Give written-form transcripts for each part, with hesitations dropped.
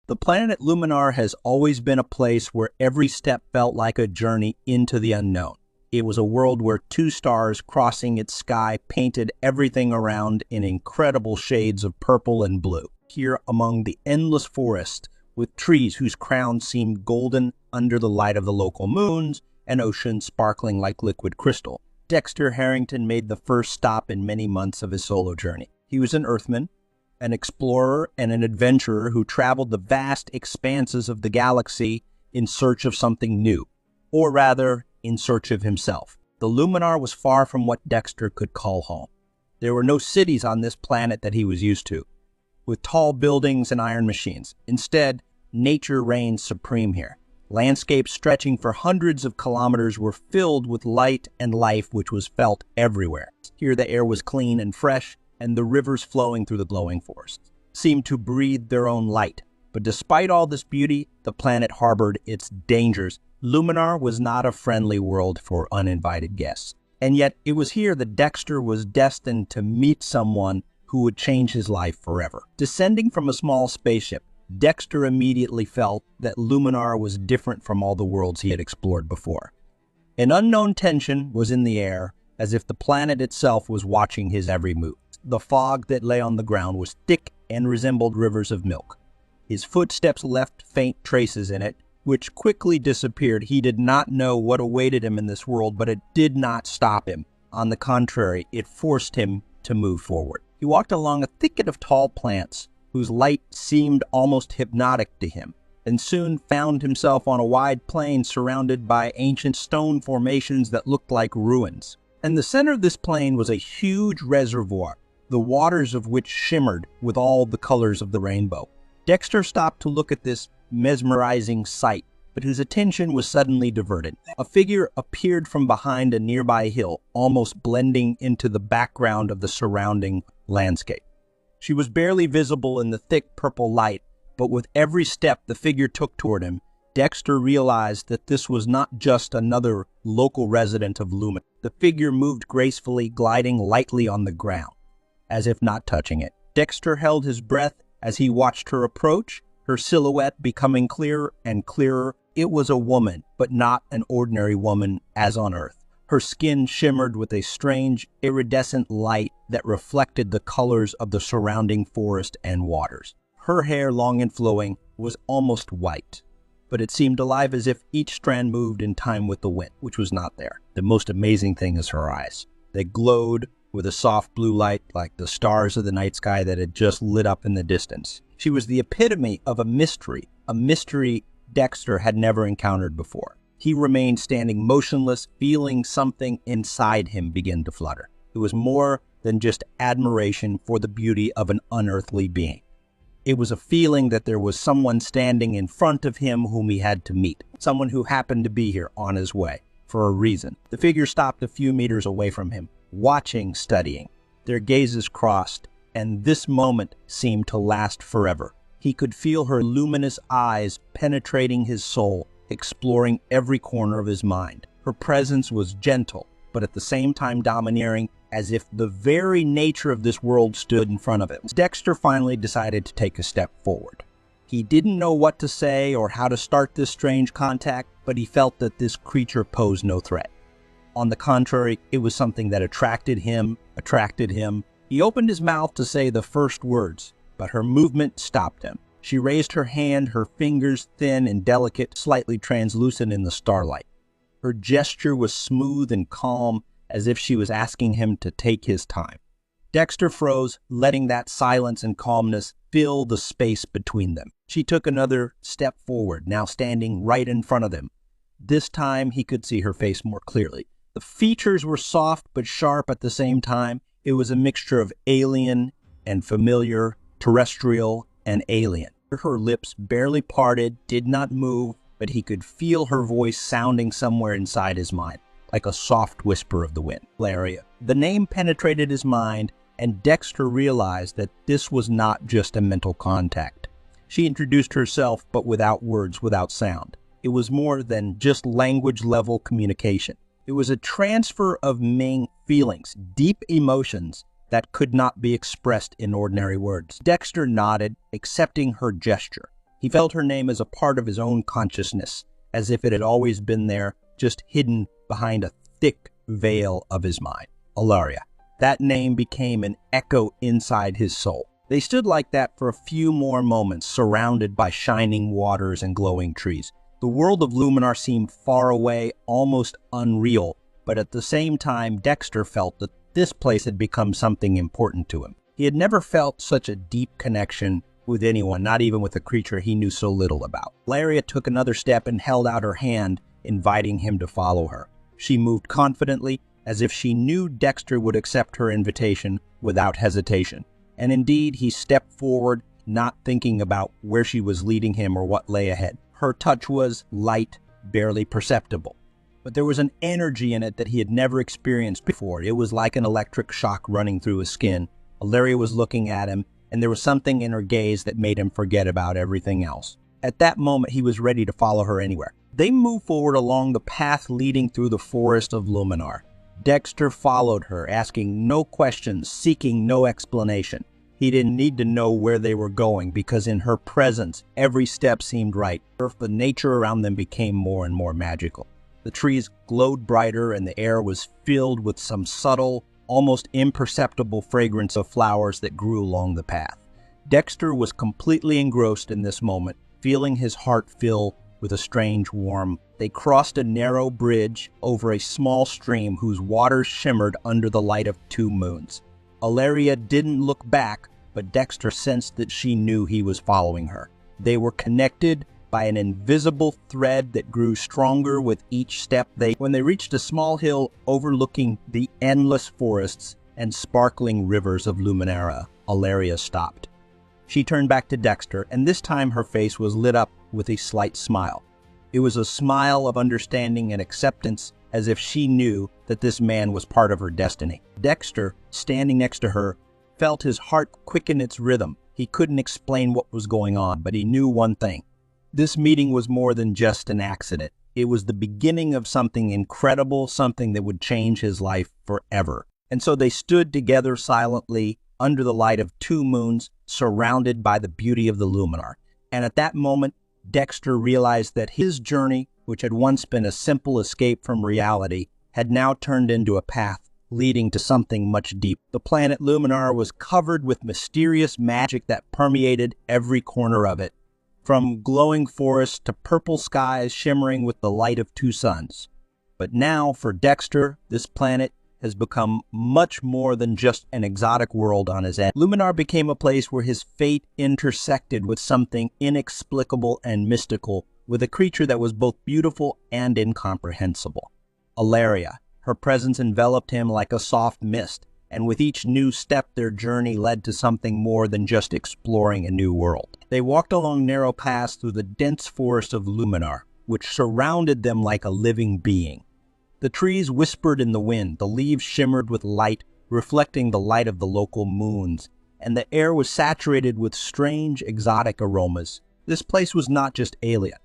The planet Luminar has always been a place where every step felt like a journey into the unknown. It was a world where two stars crossing its sky painted everything around in incredible shades of purple and blue. Here among the endless forest, with trees whose crowns seemed golden under the light of the local moons, and oceans sparkling like liquid crystal, Dexter Harrington made the first stop in many months of his solo journey. He was an Earthman, an explorer and an adventurer who traveled the vast expanses of the galaxy in search of something new, or rather, in search of himself. The Luminar was far from what Dexter could call home. There were no cities on this planet that he was used to, with tall buildings and iron machines. Instead, nature reigned supreme here. Landscapes stretching for hundreds of kilometers were filled with light and life which was felt everywhere. Here the air was clean and fresh, and the rivers flowing through the glowing forests seemed to breathe their own light. But despite all this beauty, the planet harbored its dangers. Luminar was not a friendly world for uninvited guests. And yet it was here that Dexter was destined to meet someone who would change his life forever. Descending from a small spaceship, Dexter immediately felt that Luminar was different from all the worlds he had explored before. An unknown tension was in the air, as if the planet itself was watching his every move. The fog that lay on the ground was thick and resembled rivers of milk. His footsteps left faint traces in it, which quickly disappeared. He did not know what awaited him in this world, but it did not stop him. On the contrary, it forced him to move forward. He walked along a thicket of tall plants, whose light seemed almost hypnotic to him, and soon found himself on a wide plain surrounded by ancient stone formations that looked like ruins. In the center of this plain was a huge reservoir, the waters of which shimmered with all the colors of the rainbow. Dexter stopped to look at this mesmerizing sight, but his attention was suddenly diverted. A figure appeared from behind a nearby hill, almost blending into the background of the surrounding landscape. She was barely visible in the thick purple light, but with every step the figure took toward him, Dexter realized that this was not just another local resident of Luminar. The figure moved gracefully, gliding lightly on the ground, as if not touching it. Dexter held his breath as he watched her approach, her silhouette becoming clearer and clearer. It was a woman, but not an ordinary woman as on Earth. Her skin shimmered with a strange, iridescent light that reflected the colors of the surrounding forest and waters. Her hair, long and flowing, was almost white, but it seemed alive as if each strand moved in time with the wind, which was not there. The most amazing thing is her eyes. They glowed with a soft blue light like the stars of the night sky that had just lit up in the distance. She was the epitome of a mystery Dexter had never encountered before. He remained standing motionless, feeling something inside him begin to flutter. It was more than just admiration for the beauty of an unearthly being. It was a feeling that there was someone standing in front of him whom he had to meet, someone who happened to be here on his way for a reason. The figure stopped a few meters away from him, watching, studying. Their gazes crossed, and this moment seemed to last forever. He could feel her luminous eyes penetrating his soul, exploring every corner of his mind. Her presence was gentle, but at the same time domineering, as if the very nature of this world stood in front of him. Dexter finally decided to take a step forward. He didn't know what to say or how to start this strange contact, but he felt that this creature posed no threat. On the contrary, it was something that attracted him. He opened his mouth to say the first words, but her movement stopped him. She raised her hand, her fingers thin and delicate, slightly translucent in the starlight. Her gesture was smooth and calm, as if she was asking him to take his time. Dexter froze, letting that silence and calmness fill the space between them. She took another step forward, now standing right in front of them. This time he could see her face more clearly. The features were soft but sharp at the same time. It was a mixture of alien and familiar, terrestrial and alien. Her lips barely parted, did not move, but he could feel her voice sounding somewhere inside his mind, like a soft whisper of the wind. Laria. The name penetrated his mind, and Dexter realized that this was not just a mental contact. She introduced herself, but without words, without sound. It was more than just language-level communication. It was a transfer of Ming feelings, deep emotions that could not be expressed in ordinary words. Dexter nodded, accepting her gesture. He felt her name as a part of his own consciousness, as if it had always been there, just hidden behind a thick veil of his mind. Laria. That name became an echo inside his soul. They stood like that for a few more moments, surrounded by shining waters and glowing trees. The world of Luminar seemed far away, almost unreal, but at the same time, Dexter felt that this place had become something important to him. He had never felt such a deep connection with anyone, not even with a creature he knew so little about. Laria took another step and held out her hand, inviting him to follow her. She moved confidently, as if she knew Dexter would accept her invitation without hesitation. And indeed, he stepped forward, not thinking about where she was leading him or what lay ahead. Her touch was light, barely perceptible. But there was an energy in it that he had never experienced before. It was like an electric shock running through his skin. Laria was looking at him, and there was something in her gaze that made him forget about everything else. At that moment, he was ready to follow her anywhere. They moved forward along the path leading through the forest of Luminar. Dexter followed her, asking no questions, seeking no explanation. He didn't need to know where they were going, because in her presence, every step seemed right. The nature around them became more and more magical. The trees glowed brighter, and the air was filled with some subtle, almost imperceptible fragrance of flowers that grew along the path. Dexter was completely engrossed in this moment, feeling his heart fill with a strange warmth. They crossed a narrow bridge over a small stream whose waters shimmered under the light of 2 moons. Laria didn't look back, but Dexter sensed that she knew he was following her. They were connected by an invisible thread that grew stronger with each step. When they reached a small hill overlooking the endless forests and sparkling rivers of Luminara, Laria stopped. She turned back to Dexter, and this time her face was lit up with a slight smile. It was a smile of understanding and acceptance, as if she knew that this man was part of her destiny. Dexter, standing next to her, felt his heart quicken its rhythm. He couldn't explain what was going on, but he knew one thing. This meeting was more than just an accident. It was the beginning of something incredible, something that would change his life forever. And so they stood together silently under the light of 2 moons, surrounded by the beauty of the Luminar. And at that moment, Dexter realized that his journey, which had once been a simple escape from reality, had now turned into a path leading to something much deeper. The planet Luminar was covered with mysterious magic that permeated every corner of it, from glowing forests to purple skies shimmering with the light of 2 suns. But now, for Dexter, this planet has become much more than just an exotic world on his end. Luminar became a place where his fate intersected with something inexplicable and mystical, with a creature that was both beautiful and incomprehensible. Laria. Her presence enveloped him like a soft mist, and with each new step their journey led to something more than just exploring a new world. They walked along narrow paths through the dense forest of Luminar, which surrounded them like a living being. The trees whispered in the wind, the leaves shimmered with light, reflecting the light of the local moons, and the air was saturated with strange, exotic aromas. This place was not just alien.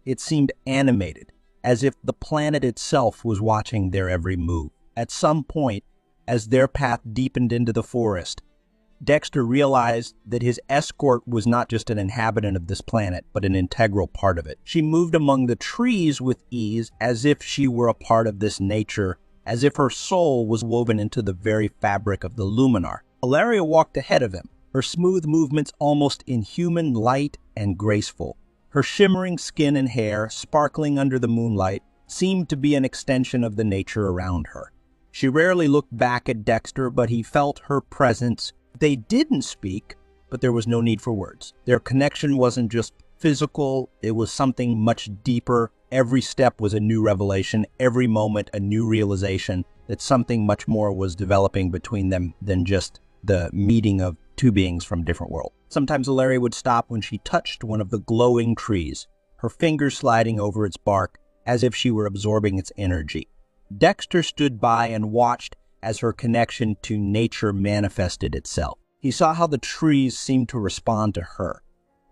It seemed animated, as if the planet itself was watching their every move. At some point, as their path deepened into the forest, Dexter realized that his escort was not just an inhabitant of this planet, but an integral part of it. She moved among the trees with ease, as if she were a part of this nature, as if her soul was woven into the very fabric of the Luminar. Laria walked ahead of him, her smooth movements almost inhuman, light and graceful. Her shimmering skin and hair, sparkling under the moonlight, seemed to be an extension of the nature around her. She rarely looked back at Dexter, but he felt her presence. They didn't speak, but there was no need for words. Their connection wasn't just physical, it was something much deeper. Every step was a new revelation, every moment a new realization that something much more was developing between them than just the meeting of 2 beings from different worlds. Sometimes Laria would stop when she touched one of the glowing trees, her fingers sliding over its bark as if she were absorbing its energy. Dexter stood by and watched as her connection to nature manifested itself. He saw how the trees seemed to respond to her.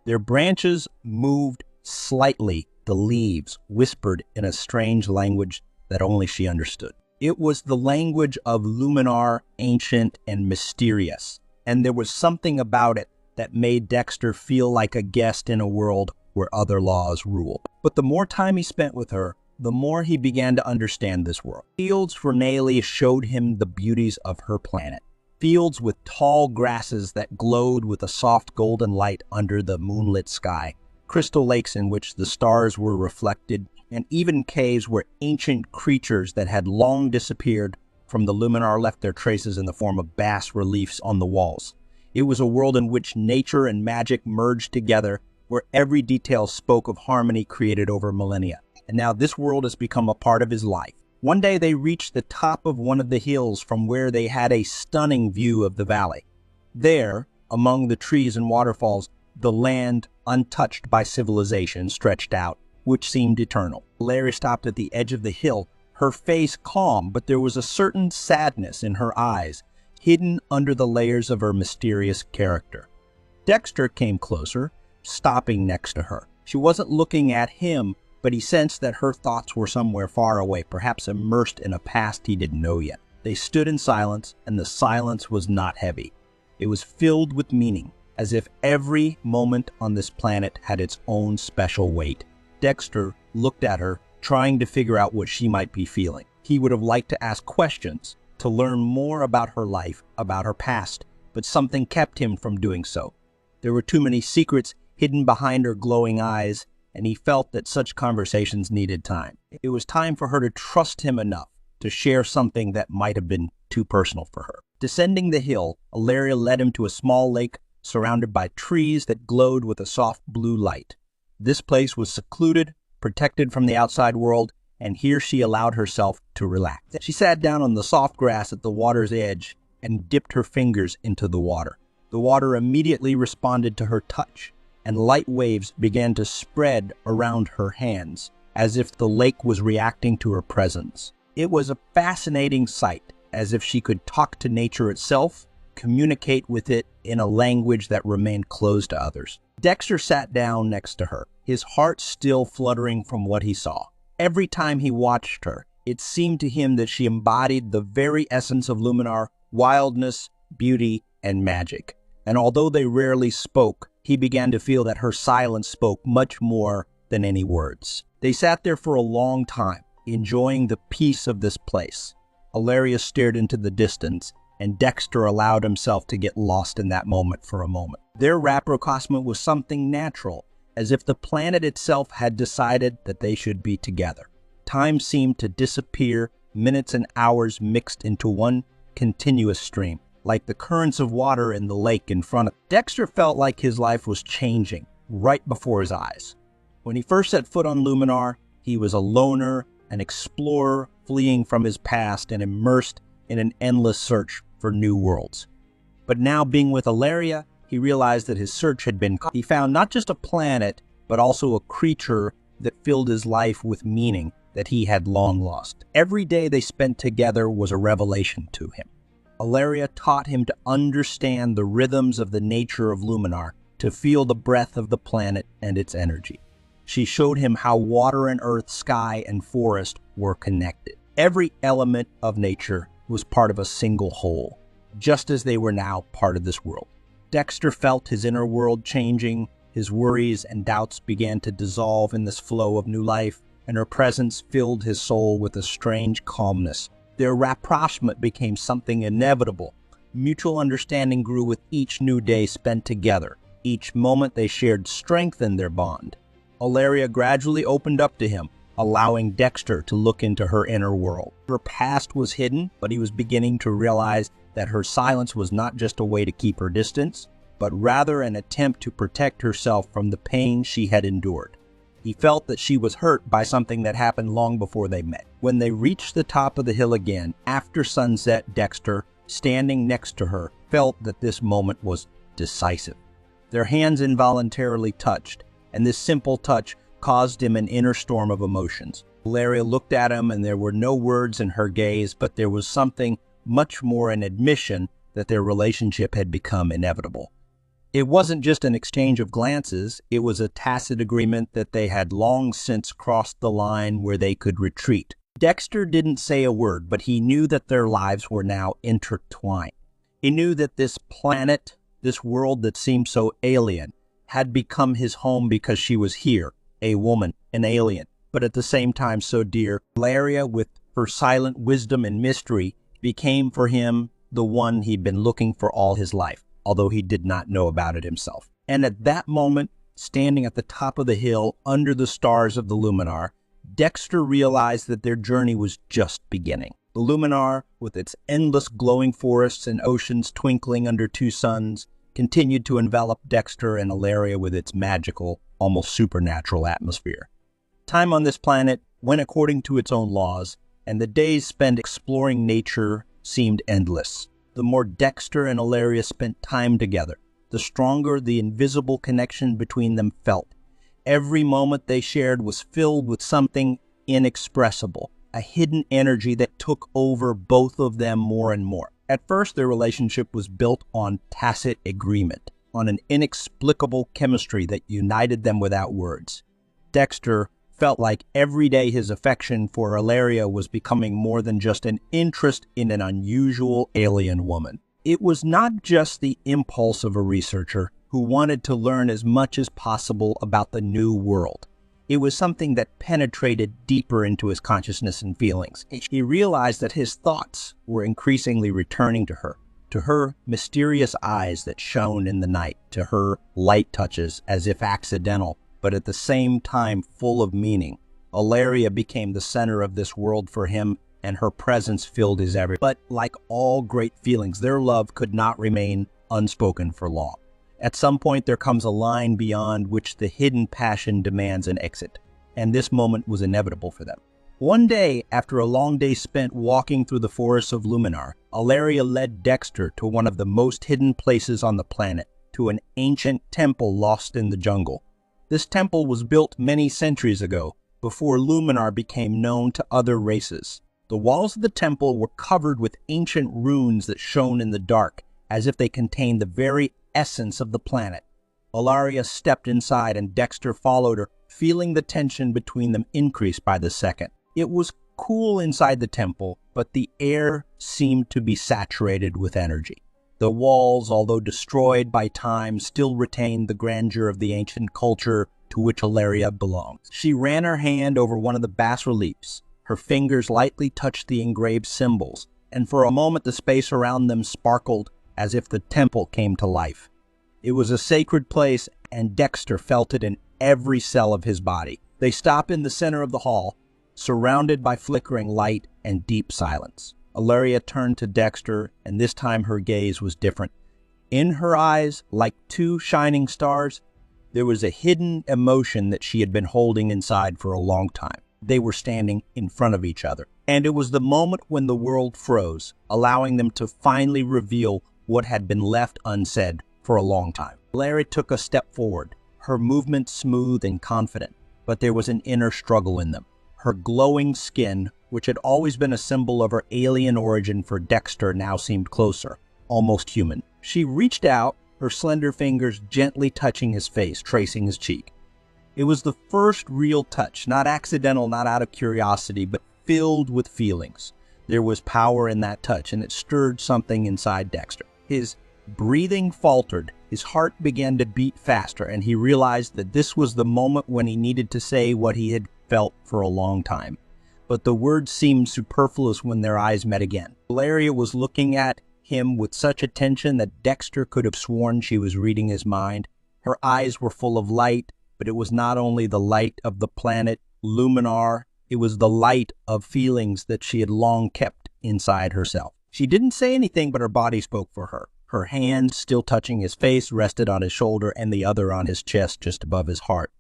Their branches moved slightly, the leaves whispered in a strange language that only she understood. It was the language of Luminar, ancient and mysterious, and there was something about it that made Dexter feel like a guest in a world where other laws rule. But the more time he spent with her, the more he began to understand this world. Fields for Nalia showed him the beauties of her planet. Fields with tall grasses that glowed with a soft golden light under the moonlit sky, crystal lakes in which the stars were reflected, and even caves where ancient creatures that had long disappeared from the luminar left their traces in the form of bas reliefs on the walls. It was a world in which nature and magic merged together, where every detail spoke of harmony created over millennia. And now this world has become a part of his life. One day they reached the top of one of the hills from where they had a stunning view of the valley. There, among the trees and waterfalls, the land, untouched by civilization, stretched out, which seemed eternal. Laria stopped at the edge of the hill, her face calm, but there was a certain sadness in her eyes, hidden under the layers of her mysterious character. Dexter came closer, stopping next to her. She wasn't looking at him, but he sensed that her thoughts were somewhere far away, perhaps immersed in a past he didn't know yet. They stood in silence, and the silence was not heavy. It was filled with meaning, as if every moment on this planet had its own special weight. Dexter looked at her, trying to figure out what she might be feeling. He would have liked to ask questions, to learn more about her life, about her past, but something kept him from doing so. There were too many secrets hidden behind her glowing eyes, and he felt that such conversations needed time. It was time for her to trust him enough to share something that might have been too personal for her. Descending the hill, Laria led him to a small lake surrounded by trees that glowed with a soft blue light. This place was secluded, protected from the outside world, and here she allowed herself to relax. She sat down on the soft grass at the water's edge and dipped her fingers into the water. The water immediately responded to her touch, and light waves began to spread around her hands, as if the lake was reacting to her presence. It was a fascinating sight, as if she could talk to nature itself, communicate with it in a language that remained closed to others. Dexter sat down next to her, his heart still fluttering from what he saw. Every time he watched her, it seemed to him that she embodied the very essence of luminar, wildness, beauty, and magic. And although they rarely spoke, he began to feel that her silence spoke much more than any words. They sat there for a long time, enjoying the peace of this place. Laria stared into the distance, and Dexter allowed himself to get lost in that moment for a moment. Their rapprochement was something natural, as if the planet itself had decided that they should be together. Time seemed to disappear, minutes and hours mixed into one continuous stream, like the currents of water in the lake in front of him. Dexter felt like his life was changing right before his eyes. When he first set foot on Luminar, he was a loner, an explorer, fleeing from his past and immersed in an endless search for new worlds. But now, being with Laria, he realized that his search had been caught. He found not just a planet, but also a creature that filled his life with meaning that he had long lost. Every day they spent together was a revelation to him. Laria taught him to understand the rhythms of the nature of Luminar, to feel the breath of the planet and its energy. She showed him how water and earth, sky and forest were connected. Every element of nature was part of a single whole, just as they were now part of this world. Dexter felt his inner world changing, his worries and doubts began to dissolve in this flow of new life, and her presence filled his soul with a strange calmness. Their rapprochement became something inevitable. Mutual understanding grew with each new day spent together. Each moment they shared strengthened their bond. Laria gradually opened up to him, allowing Dexter to look into her inner world. Her past was hidden, but he was beginning to realize that her silence was not just a way to keep her distance, but rather an attempt to protect herself from the pain she had endured. He felt that she was hurt by something that happened long before they met. When they reached the top of the hill again, after sunset, Dexter, standing next to her, felt that this moment was decisive. Their hands involuntarily touched, and this simple touch caused him an inner storm of emotions. Laria looked at him, and there were no words in her gaze, but there was something much more, an admission that their relationship had become inevitable. It wasn't just an exchange of glances, it was a tacit agreement that they had long since crossed the line where they could retreat. Dexter didn't say a word, but he knew that their lives were now intertwined. He knew that this planet, this world that seemed so alien, had become his home because she was here, a woman, an alien, but at the same time so dear. Laria, with her silent wisdom and mystery, became for him the one he'd been looking for all his life, although he did not know about it himself. And at that moment, standing at the top of the hill under the stars of the luminar, Dexter realized that their journey was just beginning. The luminar, with its endless glowing forests and oceans twinkling under two suns, continued to envelop Dexter and Laria with its magical, almost supernatural atmosphere. Time on this planet went according to its own laws, and the days spent exploring nature seemed endless. The more Dexter and Laria spent time together, the stronger the invisible connection between them felt. Every moment they shared was filled with something inexpressible, a hidden energy that took over both of them more and more. At first, their relationship was built on tacit agreement, on an inexplicable chemistry that united them without words. Dexter felt like every day his affection for Laria was becoming more than just an interest in an unusual alien woman. It was not just the impulse of a researcher who wanted to learn as much as possible about the new world. It was something that penetrated deeper into his consciousness and feelings. He realized that his thoughts were increasingly returning to her mysterious eyes that shone in the night, to her light touches as if accidental, but at the same time full of meaning. Laria became the center of this world for him, and her presence filled his every. But like all great feelings, their love could not remain unspoken for long. At some point, there comes a line beyond which the hidden passion demands an exit, and this moment was inevitable for them. One day, after a long day spent walking through the forests of Luminar, Laria led Dexter to one of the most hidden places on the planet, to an ancient temple lost in the jungle. This temple was built many centuries ago, before Luminar became known to other races. The walls of the temple were covered with ancient runes that shone in the dark, as if they contained the very essence of the planet. Laria stepped inside and Dexter followed her, feeling the tension between them increase by the second. It was cool inside the temple, but the air seemed to be saturated with energy. The walls, although destroyed by time, still retained the grandeur of the ancient culture to which Laria belonged. She ran her hand over one of the bas-reliefs. Her fingers lightly touched the engraved symbols, and for a moment the space around them sparkled as if the temple came to life. It was a sacred place, and Dexter felt it in every cell of his body. They stopped in the center of the hall, surrounded by flickering light and deep silence. Laria turned to Dexter, and this time her gaze was different. In her eyes, like two shining stars, there was a hidden emotion that she had been holding inside for a long time. They were standing in front of each other, and it was the moment when the world froze, allowing them to finally reveal what had been left unsaid for a long time. Laria took a step forward, her movement smooth and confident, but there was an inner struggle in them. Her glowing skin, which had always been a symbol of her alien origin for Dexter, now seemed closer, almost human. She reached out, her slender fingers gently touching his face, tracing his cheek. It was the first real touch, not accidental, not out of curiosity, but filled with feelings. There was power in that touch, and it stirred something inside Dexter. His breathing faltered, his heart began to beat faster, and he realized that this was the moment when he needed to say what he had felt for a long time. But the words seemed superfluous when their eyes met again. Laria was looking at him with such attention that Dexter could have sworn she was reading his mind. Her eyes were full of light, but it was not only the light of the planet Luminar, it was the light of feelings that she had long kept inside herself. She didn't say anything, but her body spoke for her. Her hand, still touching his face, rested on his shoulder and the other on his chest just above his heart.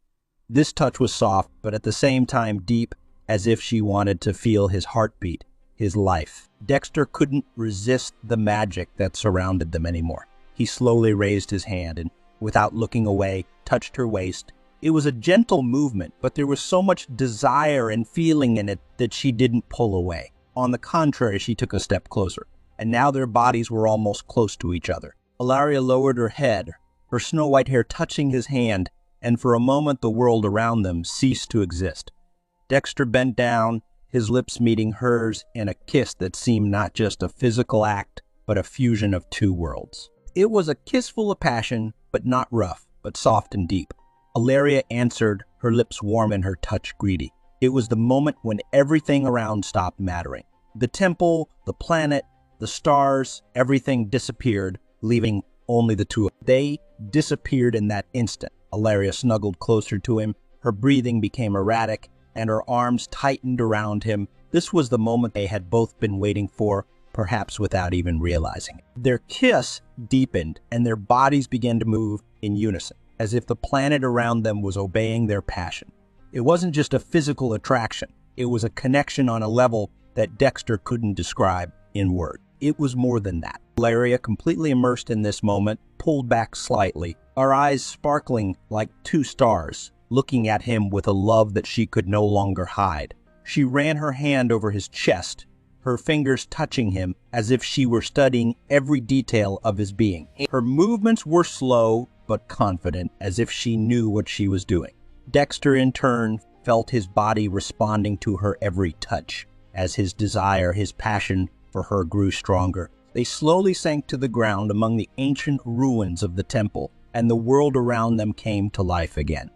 This touch was soft, but at the same time deep, as if she wanted to feel his heartbeat, his life. Dexter couldn't resist the magic that surrounded them anymore. He slowly raised his hand and, without looking away, touched her waist. It was a gentle movement, but there was so much desire and feeling in it that she didn't pull away. On the contrary, she took a step closer, and now their bodies were almost close to each other. Laria lowered her head, her snow-white hair touching his hand, and for a moment the world around them ceased to exist. Dexter bent down, his lips meeting hers in a kiss that seemed not just a physical act, but a fusion of two worlds. It was a kiss full of passion, but not rough. but soft and deep. Laria answered, her lips warm and her touch greedy. It was the moment when everything around stopped mattering. The temple, the planet, the stars, everything disappeared, leaving only the two. They disappeared in that instant. Laria snuggled closer to him. Her breathing became erratic, and her arms tightened around him. This was the moment they had both been waiting for, perhaps without even realizing it. Their kiss deepened, and their bodies began to move in unison, as if the planet around them was obeying their passion. It wasn't just a physical attraction. It was a connection on a level that Dexter couldn't describe in words. It was more than that. Laria, completely immersed in this moment, pulled back slightly, her eyes sparkling like two stars, looking at him with a love that she could no longer hide. She ran her hand over his chest, her fingers touching him as if she were studying every detail of his being. Her movements were slow but confident, as if she knew what she was doing. Dexter, in turn, felt his body responding to her every touch, as his desire, his passion for her grew stronger. They slowly sank to the ground among the ancient ruins of the temple, and the world around them came to life again.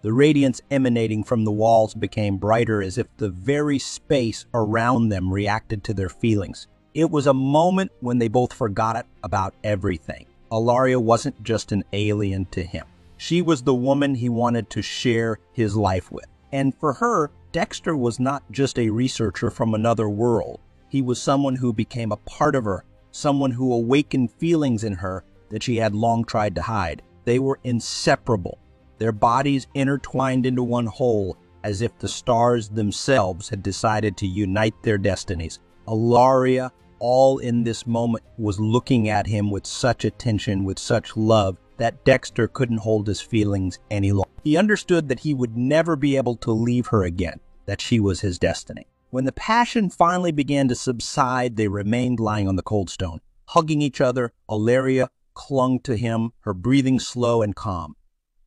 The radiance emanating from the walls became brighter, as if the very space around them reacted to their feelings. It was a moment when they both forgot about everything. Laria wasn't just an alien to him. She was the woman he wanted to share his life with. And for her, Dexter was not just a researcher from another world. He was someone who became a part of her, someone who awakened feelings in her that she had long tried to hide. They were inseparable, their bodies intertwined into one whole, as if the stars themselves had decided to unite their destinies. Laria, all in this moment, was looking at him with such attention, with such love, that Dexter couldn't hold his feelings any longer. He understood that he would never be able to leave her again, that she was his destiny. When the passion finally began to subside, they remained lying on the cold stone, hugging each other. Laria clung to him, her breathing slow and calm.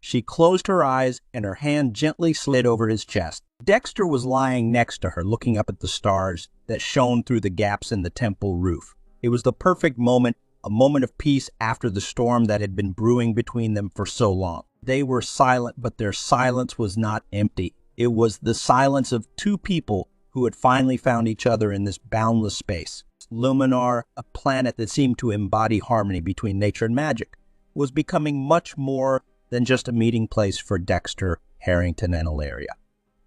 She closed her eyes, and her hand gently slid over his chest. Dexter was lying next to her, looking up at the stars that shone through the gaps in the temple roof. It was the perfect moment, a moment of peace after the storm that had been brewing between them for so long. They were silent, but their silence was not empty. It was the silence of two people who had finally found each other in this boundless space. Luminar, a planet that seemed to embody harmony between nature and magic, was becoming much more than just a meeting place for Dexter, Harrington, and Laria.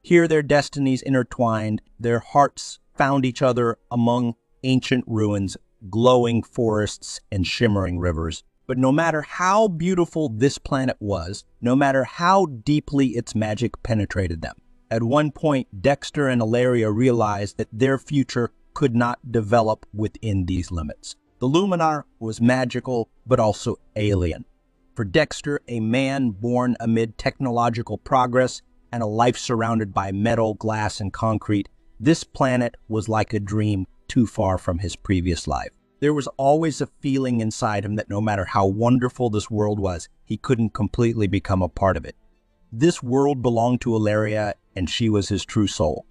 Here their destinies intertwined, their hearts found each other among ancient ruins, glowing forests, and shimmering rivers. But no matter how beautiful this planet was, no matter how deeply its magic penetrated them, at one point Dexter and Laria realized that their future could not develop within these limits. The luminar was magical, but also alien. For Dexter, a man born amid technological progress and a life surrounded by metal, glass, and concrete, this planet was like a dream too far from his previous life. There was always a feeling inside him that no matter how wonderful this world was, he couldn't completely become a part of it. This world belonged to Laria, and she was his true soul.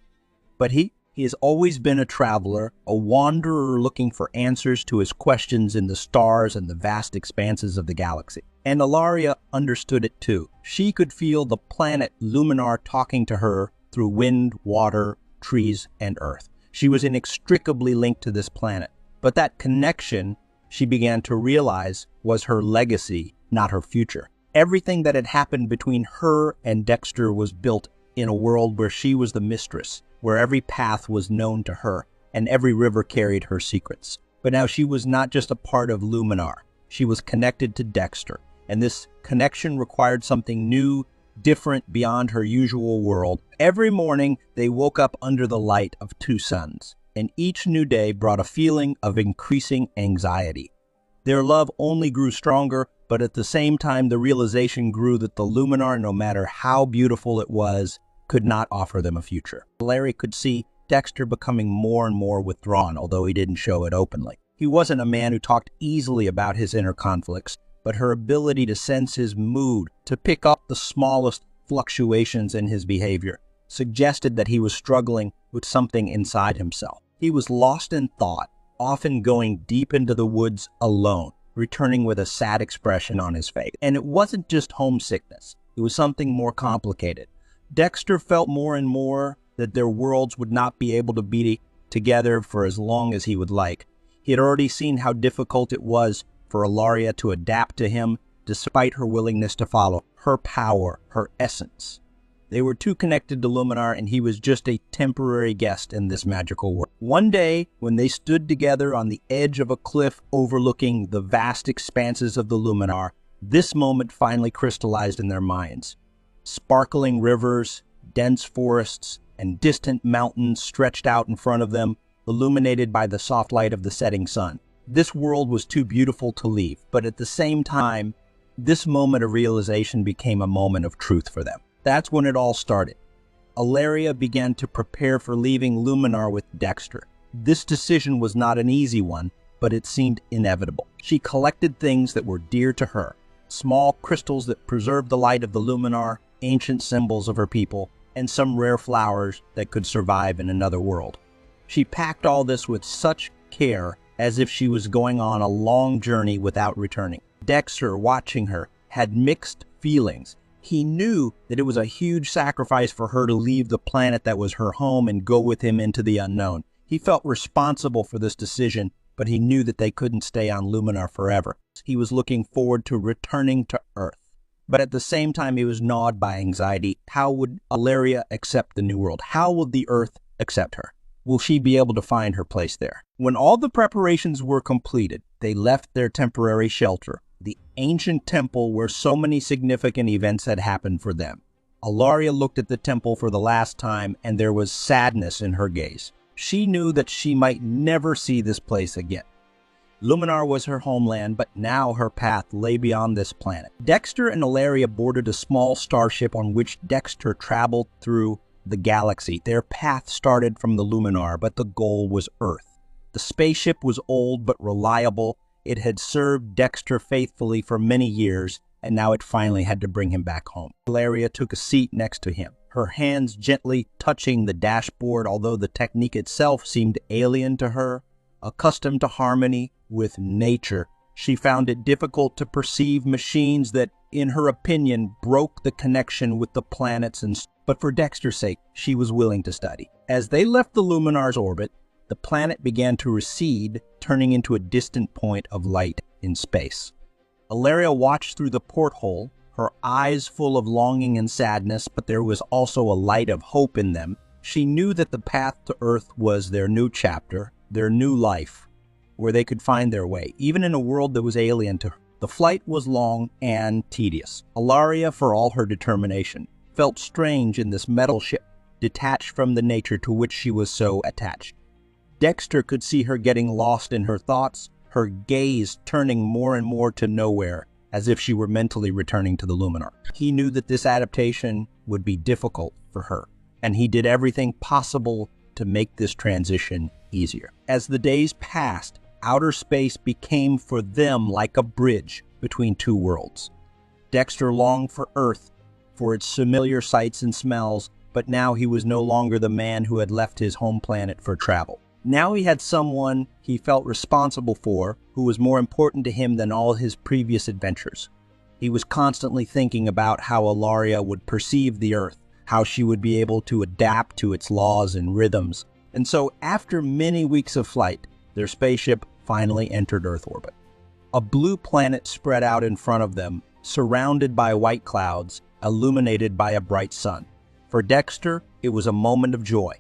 But he has always been a traveler, a wanderer looking for answers to his questions in the stars and the vast expanses of the galaxy. And Laria understood it too. She could feel the planet Luminar talking to her through wind, water, trees, and earth. She was inextricably linked to this planet. But that connection, she began to realize, was her legacy, not her future. Everything that had happened between her and Dexter was built in a world where she was the mistress, where every path was known to her, and every river carried her secrets. But now she was not just a part of Luminar. She was connected to Dexter, and this connection required something new, different, beyond her usual world. Every morning, they woke up under the light of two suns, and each new day brought a feeling of increasing anxiety. Their love only grew stronger, but at the same time, the realization grew that the luminar, no matter how beautiful it was, could not offer them a future. Larry could see Dexter becoming more and more withdrawn, although he didn't show it openly. He wasn't a man who talked easily about his inner conflicts, but her ability to sense his mood, to pick up the smallest fluctuations in his behavior, suggested that he was struggling with something inside himself. He was lost in thought, often going deep into the woods alone, returning with a sad expression on his face. And it wasn't just homesickness. It was something more complicated. Dexter felt more and more that their worlds would not be able to be together for as long as he would like. He had already seen how difficult it was for Laria to adapt to him, despite her willingness to follow her power, her essence. They were too connected to Luminar, and he was just a temporary guest in this magical world. One day, when they stood together on the edge of a cliff overlooking the vast expanses of the Luminar, this moment finally crystallized in their minds. Sparkling rivers, dense forests, and distant mountains stretched out in front of them, illuminated by the soft light of the setting sun. This world was too beautiful to leave, but at the same time, this moment of realization became a moment of truth for them. That's when it all started. Laria began to prepare for leaving Luminar with Dexter. This decision was not an easy one, but it seemed inevitable. She collected things that were dear to her, small crystals that preserved the light of the Luminar, ancient symbols of her people, and some rare flowers that could survive in another world. She packed all this with such care, as if she was going on a long journey without returning. Dexter, watching her, had mixed feelings. He knew that it was a huge sacrifice for her to leave the planet that was her home and go with him into the unknown. He felt responsible for this decision, but he knew that they couldn't stay on Luminar forever. He was looking forward to returning to Earth. But at the same time, he was gnawed by anxiety. How would Laria accept the new world? How will the Earth accept her? Will she be able to find her place there? When all the preparations were completed, they left their temporary shelter, the ancient temple where so many significant events had happened for them. Laria looked at the temple for the last time, and there was sadness in her gaze. She knew that she might never see this place again. Luminar was her homeland, but now her path lay beyond this planet. Dexter and Laria boarded a small starship on which Dexter traveled through the galaxy. Their path started from the Luminar, but the goal was Earth. The spaceship was old but reliable. It had served Dexter faithfully for many years, and now it finally had to bring him back home. Laria took a seat next to him, her hands gently touching the dashboard, although the technique itself seemed alien to her. Accustomed to harmony with nature, she found it difficult to perceive machines that, in her opinion, broke the connection with the planets. But for Dexter's sake, she was willing to study. As they left the Luminar's orbit, the planet began to recede, turning into a distant point of light in space. Laria watched through the porthole, her eyes full of longing and sadness, but there was also a light of hope in them. She knew that the path to Earth was their new chapter, their new life, where they could find their way, even in a world that was alien to her. The flight was long and tedious. Laria, for all her determination, felt strange in this metal ship, detached from the nature to which she was so attached. Dexter could see her getting lost in her thoughts, her gaze turning more and more to nowhere, as if she were mentally returning to the Luminar. He knew that this adaptation would be difficult for her, and he did everything possible to make this transition easier. As the days passed, outer space became for them like a bridge between two worlds. Dexter longed for Earth, for its familiar sights and smells, but now he was no longer the man who had left his home planet for travel. Now he had someone he felt responsible for who was more important to him than all his previous adventures. He was constantly thinking about how Laria would perceive the Earth, how she would be able to adapt to its laws and rhythms. And so, after many weeks of flight, their spaceship finally entered Earth orbit. A blue planet spread out in front of them, surrounded by white clouds, illuminated by a bright sun. For Dexter, it was a moment of joy.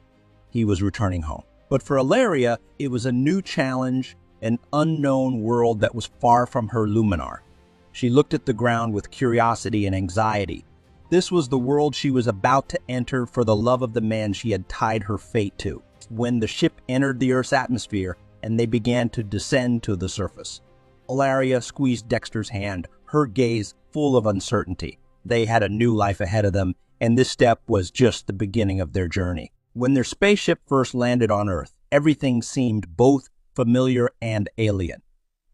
He was returning home. But for Laria, it was a new challenge, an unknown world that was far from her Luminar. She looked at the ground with curiosity and anxiety. This was the world she was about to enter for the love of the man she had tied her fate to. When the ship entered the Earth's atmosphere and they began to descend to the surface, Laria squeezed Dexter's hand, her gaze full of uncertainty. They had a new life ahead of them, and this step was just the beginning of their journey. When their spaceship first landed on Earth, everything seemed both familiar and alien.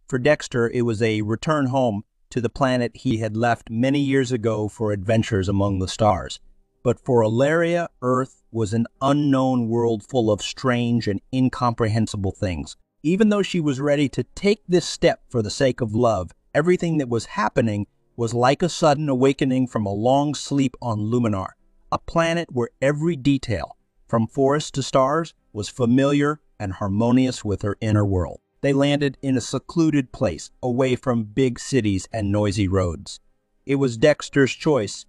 For Dexter, it was a return home to the planet he had left many years ago for adventures among the stars. But for Laria, Earth was an unknown world full of strange and incomprehensible things. Even though she was ready to take this step for the sake of love, everything that was happening was like a sudden awakening from a long sleep on Luminar, a planet where every detail, from forests to stars, was familiar and harmonious with her inner world. They landed in a secluded place, away from big cities and noisy roads. It was Dexter's choice,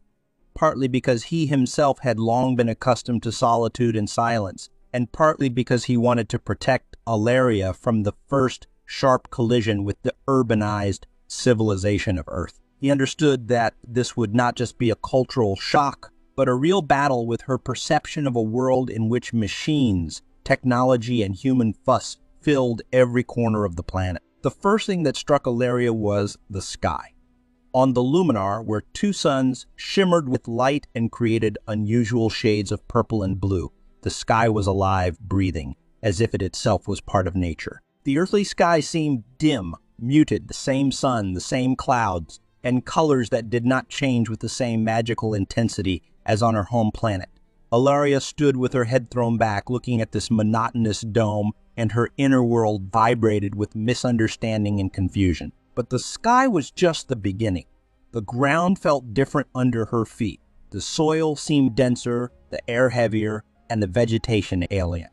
partly because he himself had long been accustomed to solitude and silence, and partly because he wanted to protect Laria from the first sharp collision with the urbanized civilization of Earth. He understood that this would not just be a cultural shock, but a real battle with her perception of a world in which machines, technology, and human fuss filled every corner of the planet. The first thing that struck Laria was the sky. On the luminar, where two suns shimmered with light and created unusual shades of purple and blue, the sky was alive, breathing, as if it itself was part of nature. The earthly sky seemed dim, muted, the same sun, the same clouds, and colors that did not change with the same magical intensity as on her home planet. Laria stood with her head thrown back, looking at this monotonous dome, and her inner world vibrated with misunderstanding and confusion. But the sky was just the beginning. The ground felt different under her feet. The soil seemed denser, the air heavier, and the vegetation alien.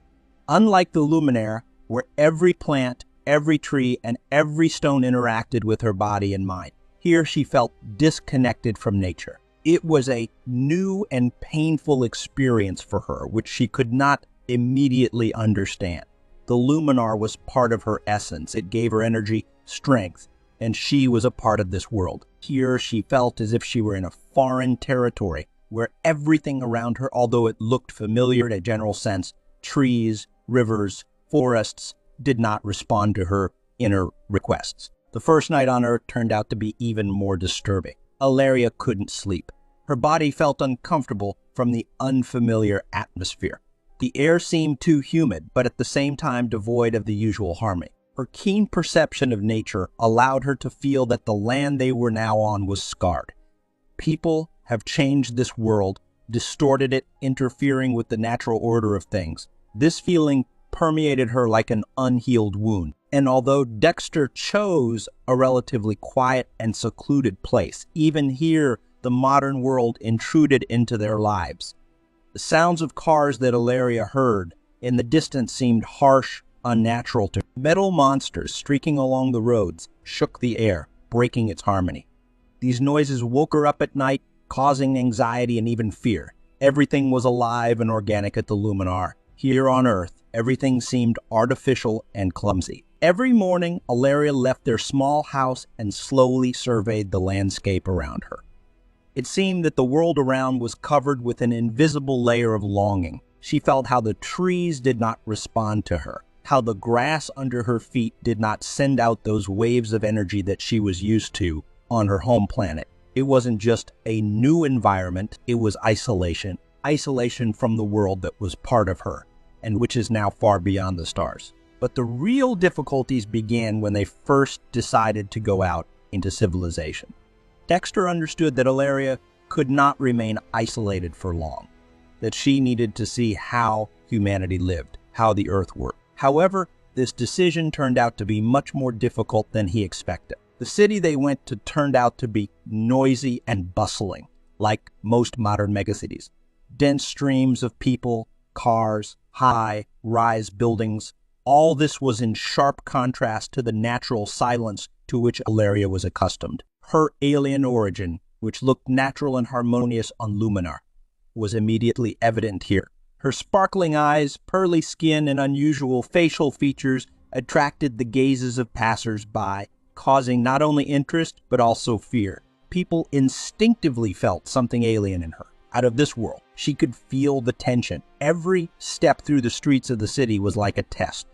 Unlike the luminaire, where every plant, every tree, and every stone interacted with her body and mind, here she felt disconnected from nature. It was a new and painful experience for her, which she could not immediately understand. The luminar was part of her essence. It gave her energy, strength, and she was a part of this world. Here she felt as if she were in a foreign territory, where everything around her, although it looked familiar in a general sense, trees, rivers, forests, did not respond to her inner requests. The first night on Earth turned out to be even more disturbing. Laria couldn't sleep. Her body felt uncomfortable from the unfamiliar atmosphere. The air seemed too humid, but at the same time devoid of the usual harmony. Her keen perception of nature allowed her to feel that the land they were now on was scarred. People have changed this world, distorted it, interfering with the natural order of things. This feeling permeated her like an unhealed wound. And although Dexter chose a relatively quiet and secluded place, even here the modern world intruded into their lives. The sounds of cars that Laria heard in the distance seemed harsh, unnatural to her. Metal monsters streaking along the roads shook the air, breaking its harmony. These noises woke her up at night, causing anxiety and even fear. Everything was alive and organic at the luminar. Here on Earth, everything seemed artificial and clumsy. Every morning, Laria left their small house and slowly surveyed the landscape around her. It seemed that the world around was covered with an invisible layer of longing. She felt how the trees did not respond to her, how the grass under her feet did not send out those waves of energy that she was used to on her home planet. It wasn't just a new environment, it was isolation. Isolation from the world that was part of her, and which is now far beyond the stars. But the real difficulties began when they first decided to go out into civilization. Dexter understood that Laria could not remain isolated for long, that she needed to see how humanity lived, how the Earth worked. However, this decision turned out to be much more difficult than he expected. The city they went to turned out to be noisy and bustling, like most modern megacities. Dense streams of people, cars, high-rise buildings. All this was in sharp contrast to the natural silence to which Laria was accustomed. Her alien origin, which looked natural and harmonious on Luminar, was immediately evident here. Her sparkling eyes, pearly skin, and unusual facial features attracted the gazes of passers-by, causing not only interest but also fear. People instinctively felt something alien in her, out of this world. She could feel the tension. Every step through the streets of the city was like a test,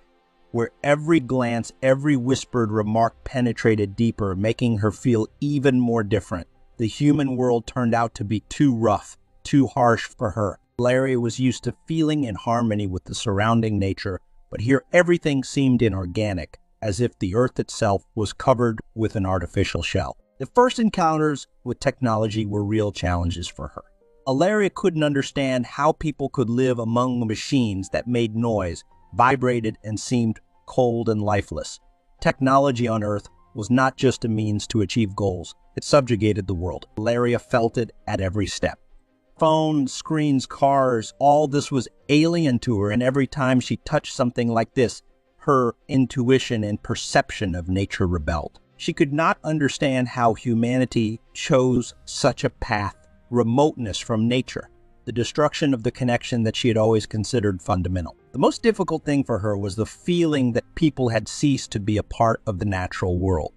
where every glance, every whispered remark penetrated deeper, making her feel even more different. The human world turned out to be too rough, too harsh for her. Laria was used to feeling in harmony with the surrounding nature, but here everything seemed inorganic, as if the Earth itself was covered with an artificial shell. The first encounters with technology were real challenges for her. Laria couldn't understand how people could live among machines that made noise, vibrated, and seemed cold and lifeless. Technology on Earth was not just a means to achieve goals. It subjugated the world. Laria felt it at every step. Phones, screens, cars, all this was alien to her, and every time she touched something like this, her intuition and perception of nature rebelled. She could not understand how humanity chose such a path, remoteness from nature, the destruction of the connection that she had always considered fundamental. The most difficult thing for her was the feeling that people had ceased to be a part of the natural world.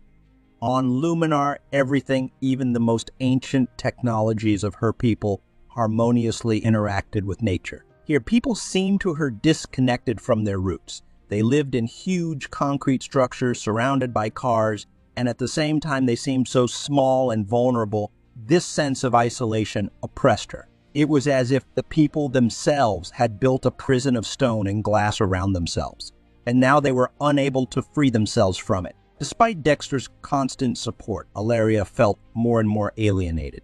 On Luminar, everything, even the most ancient technologies of her people, harmoniously interacted with nature. Here, people seemed to her disconnected from their roots. They lived in huge concrete structures surrounded by cars, and at the same time they seemed so small and vulnerable. This sense of isolation oppressed her. It was as if the people themselves had built a prison of stone and glass around themselves, and now they were unable to free themselves from it. Despite Dexter's constant support, Laria felt more and more alienated.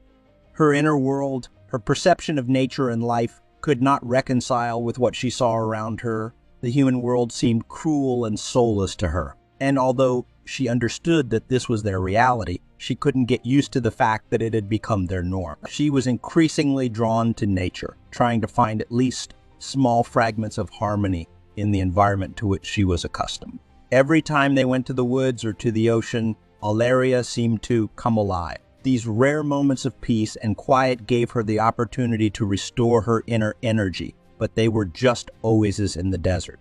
Her inner world, her perception of nature and life, could not reconcile with what she saw around her. The human world seemed cruel and soulless to her. And although she understood that this was their reality, she couldn't get used to the fact that it had become their norm. She was increasingly drawn to nature, trying to find at least small fragments of harmony in the environment to which she was accustomed. Every time they went to the woods or to the ocean, Laria seemed to come alive. These rare moments of peace and quiet gave her the opportunity to restore her inner energy, but they were just oases in the desert.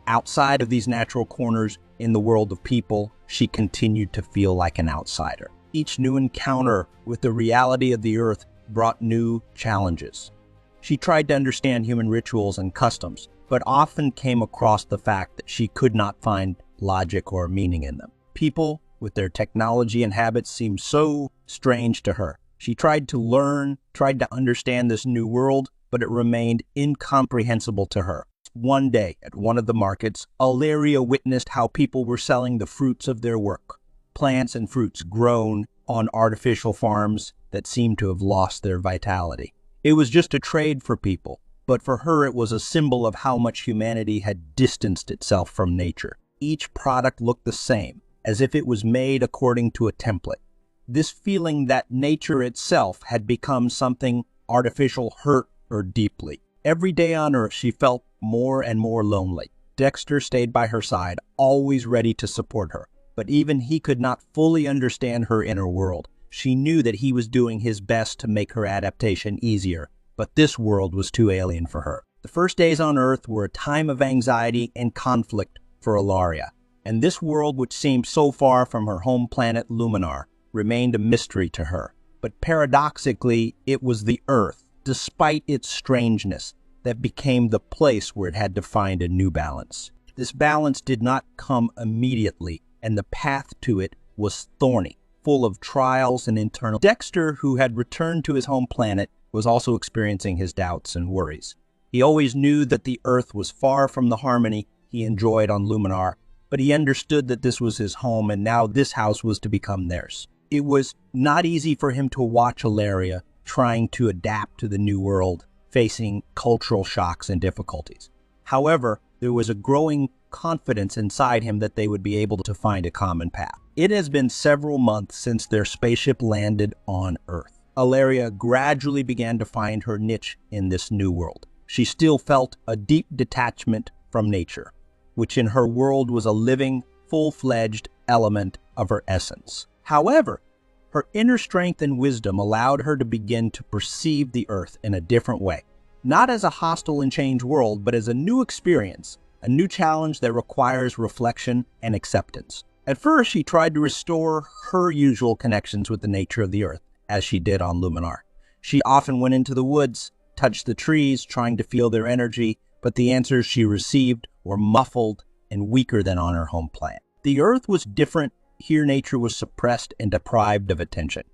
Outside of these natural corners in the world of people, she continued to feel like an outsider. Each new encounter with the reality of the earth brought new challenges. She tried to understand human rituals and customs, but often came across the fact that she could not find logic or meaning in them. People, with their technology and habits, seemed so strange to her. She tried to learn, tried to understand this new world, but it remained incomprehensible to her. One day, at one of the markets, Laria witnessed how people were selling the fruits of their work, plants and fruits grown on artificial farms that seemed to have lost their vitality. It was just a trade for people, but for her it was a symbol of how much humanity had distanced itself from nature. Each product looked the same, as if it was made according to a template. This feeling that nature itself had become something artificial hurt her deeply. Every day on Earth, she felt more and more lonely. Dexter stayed by her side, always ready to support her. But even he could not fully understand her inner world. She knew that he was doing his best to make her adaptation easier, but this world was too alien for her. The first days on Earth were a time of anxiety and conflict for Laria, and this world, which seemed so far from her home planet Luminar, remained a mystery to her. But paradoxically, it was the Earth, despite its strangeness, that became the place where it had to find a new balance. This balance did not come immediately, and the path to it was thorny, full of trials and internal. Dexter, who had returned to his home planet, was also experiencing his doubts and worries. He always knew that the Earth was far from the harmony he enjoyed on Luminar, but he understood that this was his home, and now this house was to become theirs. It was not easy for him to watch Laria trying to adapt to the new world, facing cultural shocks and difficulties. However, there was a growing confidence inside him that they would be able to find a common path. It has been several months since their spaceship landed on Earth. Laria gradually began to find her niche in this new world. She still felt a deep detachment from nature, which in her world was a living, full-fledged element of her essence. However, her inner strength and wisdom allowed her to begin to perceive the Earth in a different way, not as a hostile and changed world, but as a new experience, a new challenge that requires reflection and acceptance. At first, she tried to restore her usual connections with the nature of the Earth, as she did on Luminar. She often went into the woods, touched the trees, trying to feel their energy, but the answers she received were muffled and weaker than on her home planet. The Earth was different. Here, nature was suppressed and deprived of attention.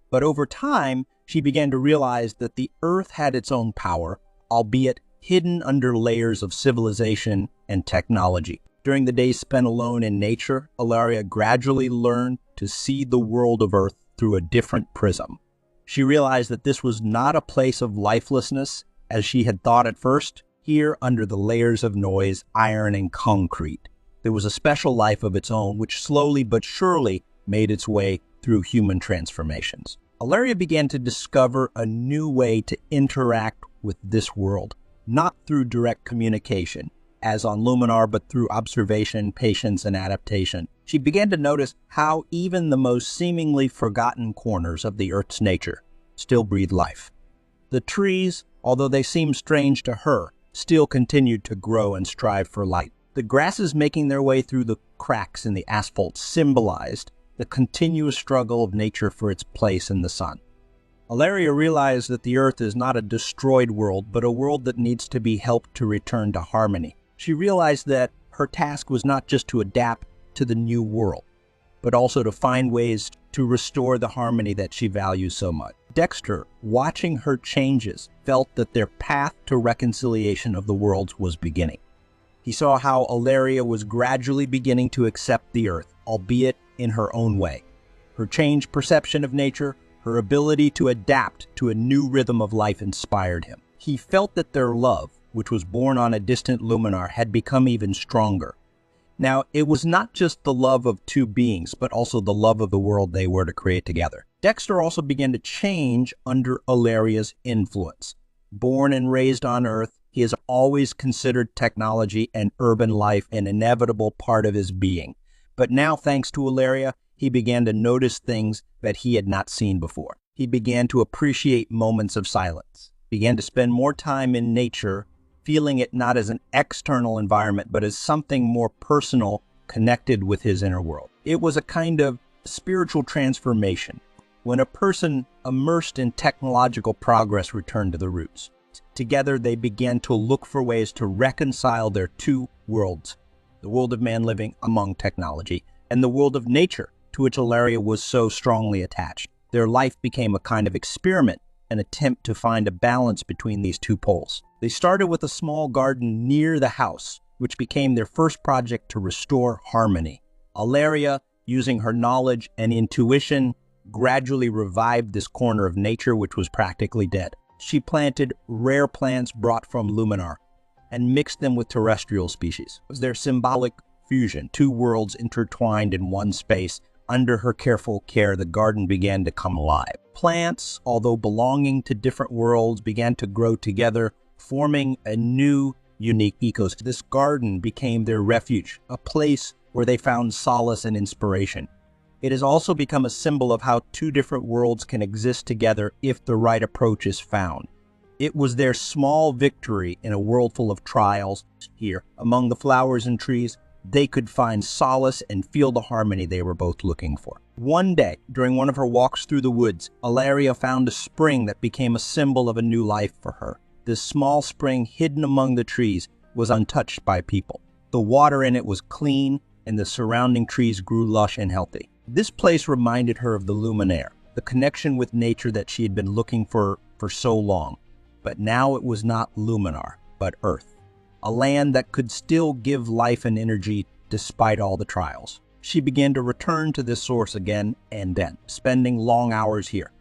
But over time, she began to realize that the Earth had its own power, albeit hidden under layers of civilization and technology. During the days spent alone in nature, Laria gradually learned to see the world of Earth through a different prism. She realized that this was not a place of lifelessness, as she had thought at first. Here, under the layers of noise, iron, and concrete, there was a special life of its own which slowly but surely made its way through human transformations. Laria began to discover a new way to interact with this world, not through direct communication, as on Luminar, but through observation, patience, and adaptation. She began to notice how even the most seemingly forgotten corners of the Earth's nature still breathe life. The trees, although they seemed strange to her, still continued to grow and strive for light. The grasses making their way through the cracks in the asphalt symbolized the continuous struggle of nature for its place in the sun. Laria realized that the Earth is not a destroyed world, but a world that needs to be helped to return to harmony. She realized that her task was not just to adapt to the new world, but also to find ways to restore the harmony that she values so much. Dexter, watching her changes, felt that their path to reconciliation of the worlds was beginning. He saw how Laria was gradually beginning to accept the Earth, albeit in her own way. Her changed perception of nature, her ability to adapt to a new rhythm of life inspired him. He felt that their love, which was born on a distant luminar, had become even stronger. Now, it was not just the love of two beings, but also the love of the world they were to create together. Dexter also began to change under Laria's influence. Born and raised on Earth, he has always considered technology and urban life an inevitable part of his being. But now, thanks to Laria, he began to notice things that he had not seen before. He began to appreciate moments of silence, began to spend more time in nature, feeling it not as an external environment, but as something more personal, connected with his inner world. It was a kind of spiritual transformation when a person immersed in technological progress returned to the roots. Together, they began to look for ways to reconcile their two worlds, the world of man living among technology and the world of nature, to which Laria was so strongly attached. Their life became a kind of experiment, an attempt to find a balance between these two poles. They started with a small garden near the house, which became their first project to restore harmony. Laria, using her knowledge and intuition, gradually revived this corner of nature which was practically dead. She planted rare plants brought from Luminar and mixed them with terrestrial species. It was their symbolic fusion, two worlds intertwined in one space. Under her careful care, the garden began to come alive. Plants, although belonging to different worlds, began to grow together, forming a new, unique ecosystem. This garden became their refuge, a place where they found solace and inspiration. It has also become a symbol of how two different worlds can exist together if the right approach is found. It was their small victory in a world full of trials. Here, among the flowers and trees, they could find solace and feel the harmony they were both looking for. One day, during one of her walks through the woods, Laria found a spring that became a symbol of a new life for her. This small spring, hidden among the trees, was untouched by people. The water in it was clean, and the surrounding trees grew lush and healthy. This place reminded her of the luminaire, the connection with nature that she had been looking for so long. But now it was not Luminar, but Earth, a land that could still give life and energy despite all the trials. She began to return to this source again and then, spending long hours here.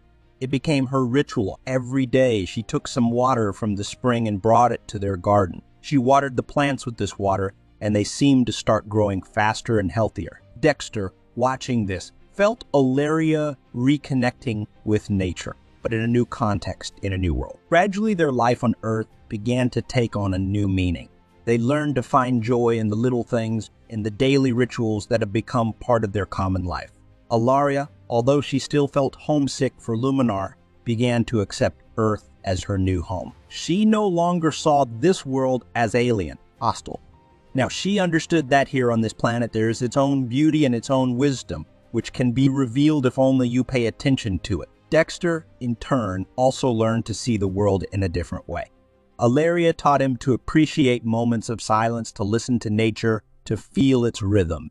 It became her ritual. Every day she took some water from the spring and brought it to their garden. She watered the plants with this water, and they seemed to start growing faster and healthier. Dexter, watching this, felt Laria reconnecting with nature, but in a new context, in a new world. Gradually, their life on Earth began to take on a new meaning. They learned to find joy in the little things, in the daily rituals that have become part of their common life. Laria, although she still felt homesick for Luminar, began to accept Earth as her new home. She no longer saw this world as alien, hostile. Now, she understood that here on this planet there is its own beauty and its own wisdom, which can be revealed if only you pay attention to it. Dexter, in turn, also learned to see the world in a different way. Laria taught him to appreciate moments of silence, to listen to nature, to feel its rhythm.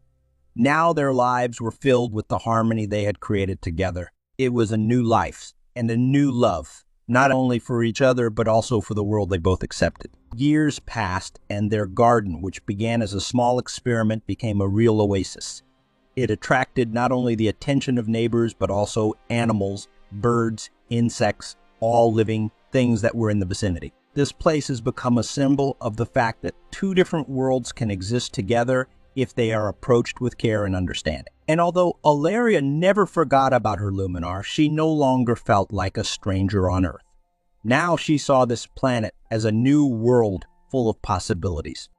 Now their lives were filled with the harmony they had created together. It was a new life and a new love, not only for each other, but also for the world they both accepted. Years passed, and their garden, which began as a small experiment, became a real oasis. It attracted not only the attention of neighbors, but also animals, birds, insects, all living things that were in the vicinity. This place has become a symbol of the fact that two different worlds can exist together if they are approached with care and understanding. And although Laria never forgot about her luminar, she no longer felt like a stranger on Earth. Now she saw this planet as a new world full of possibilities.